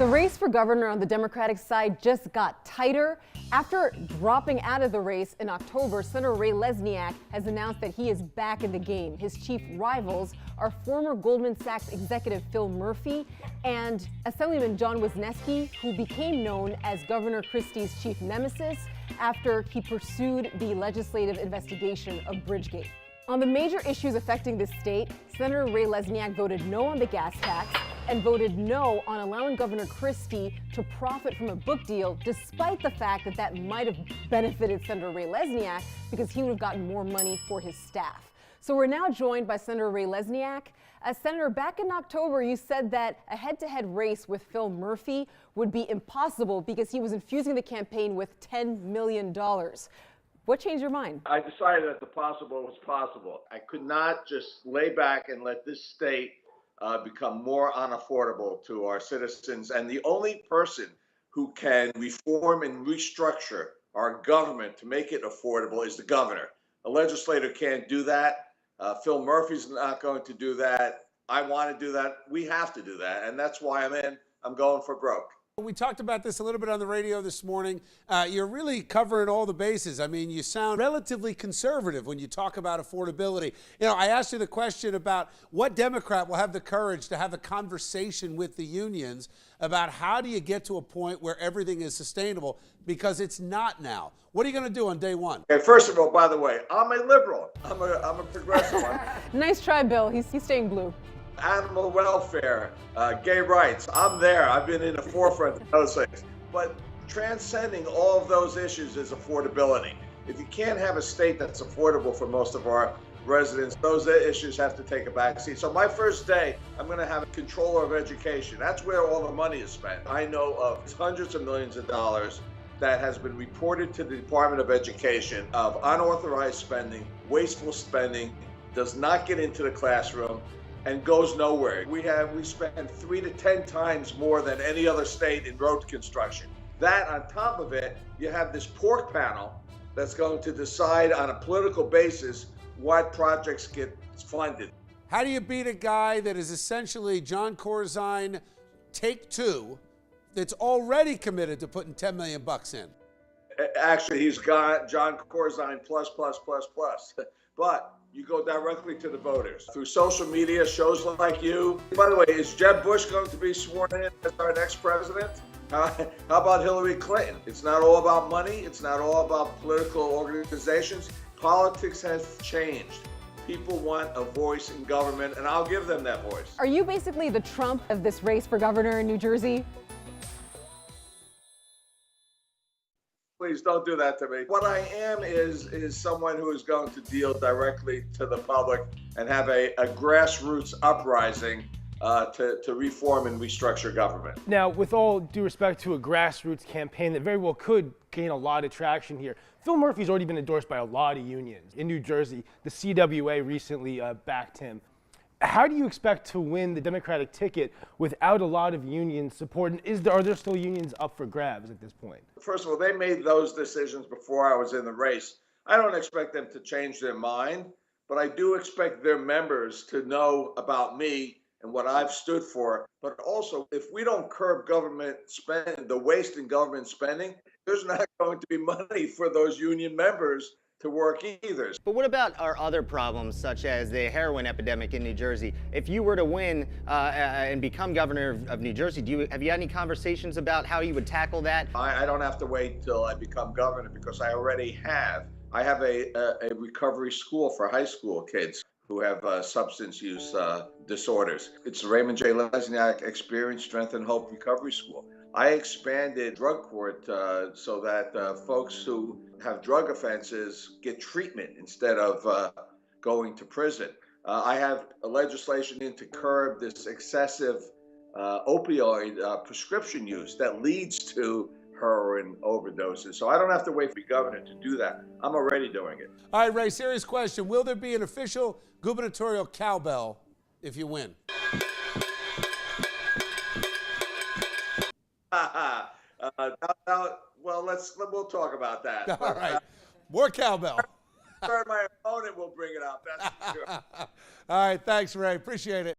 The race for governor on the Democratic side just got tighter. After dropping out of the race in October, Senator Lesniak has announced that he is back in the game. His chief rivals are former Goldman Sachs executive Phil Murphy and Assemblyman Wisniewski, who became known as Governor Christie's chief nemesis after he pursued the legislative investigation of Bridgegate. On the major issues affecting this state, Senator Lesniak voted no on the gas tax and voted no on allowing Governor Christie to profit from a book deal, despite the fact that that might have benefited Senator Lesniak because he would have gotten more money for his staff. So we're now joined by Senator Lesniak. Senator, back in October, you said that a head-to-head race with Phil Murphy would be impossible because he was infusing the campaign with $10 million. What changed your mind? I decided that the possible was possible. I could not just lay back and let this state become more unaffordable to our citizens. And the only person who can reform and restructure our government to make it affordable is the governor. A legislator can't do that. Phil Murphy's not going to do that. I want to do that. We have to do that. And that's why I'm going for broke. We talked about this a little bit on the radio this morning. You're really covering all the bases. I mean, you sound relatively conservative when you talk about affordability. You know, I asked you the question about what Democrat will have the courage to have a conversation with the unions about how do you get to a point where everything is sustainable, because it's not now. What are you going to do on day one? Okay, first of all, by the way, I'm a liberal. I'm a progressive. Nice try, Bill. He's staying blue. Animal welfare, gay rights. I'm there. I've been in the forefront of those things. But transcending all of those issues is affordability. If you can't have a state that's affordable for most of our residents, those issues have to take a back seat. So my first day, I'm going to have a controller of education. That's where all the money is spent. I know of hundreds of millions of dollars that has been reported to the Department of Education of unauthorized spending, wasteful spending, does not get into the classroom, and goes nowhere. We spend 3 to 10 times more than any other state in road construction. That on top of it, you have this pork panel that's going to decide on a political basis what projects get funded. How do you beat a guy that is essentially John Corzine take two, that's already committed to putting $10 million in? Actually, he's got John Corzine plus. But you go directly to the voters through social media, shows like you. By the way, is Jeb Bush going to be sworn in as our next president? How about Hillary Clinton? It's not all about money. It's not all about political organizations. Politics has changed. People want a voice in government, and I'll give them that voice. Are you basically the Trump of this race for governor in New Jersey? Please don't do that to me. What I am is someone who is going to deal directly to the public and have a grassroots uprising to reform and restructure government. Now, with all due respect to a grassroots campaign that very well could gain a lot of traction here, Phil Murphy's already been endorsed by a lot of unions. In New Jersey, the CWA recently backed him. How do you expect to win the Democratic ticket without a lot of union support? And are there still unions up for grabs at this point? First of all, they made those decisions before I was in the race. I don't expect them to change their mind, but I do expect their members to know about me and what I've stood for. But also, if we don't curb government spending, the waste in government spending, there's not going to be money for those union members to work either. But what about our other problems, such as the heroin epidemic in New Jersey? If you were to win and become governor of New Jersey, have you had any conversations about how you would tackle that? I don't have to wait till I become governor, because I already have. I have a recovery school for high school kids who have substance use disorders. It's the Raymond J. Lesniak Experience, Strength, and Hope Recovery School. I expanded drug court so that folks who have drug offenses get treatment instead of going to prison. I have a legislation in to curb this excessive opioid prescription use that leads to heroin overdoses. So I don't have to wait for the governor to do that. I'm already doing it. All right, Ray, serious question. Will there be an official gubernatorial cowbell if you win? Well, we'll talk about that. All right, more cowbell. My opponent will bring it up. That's true. All right, thanks, Ray. Appreciate it.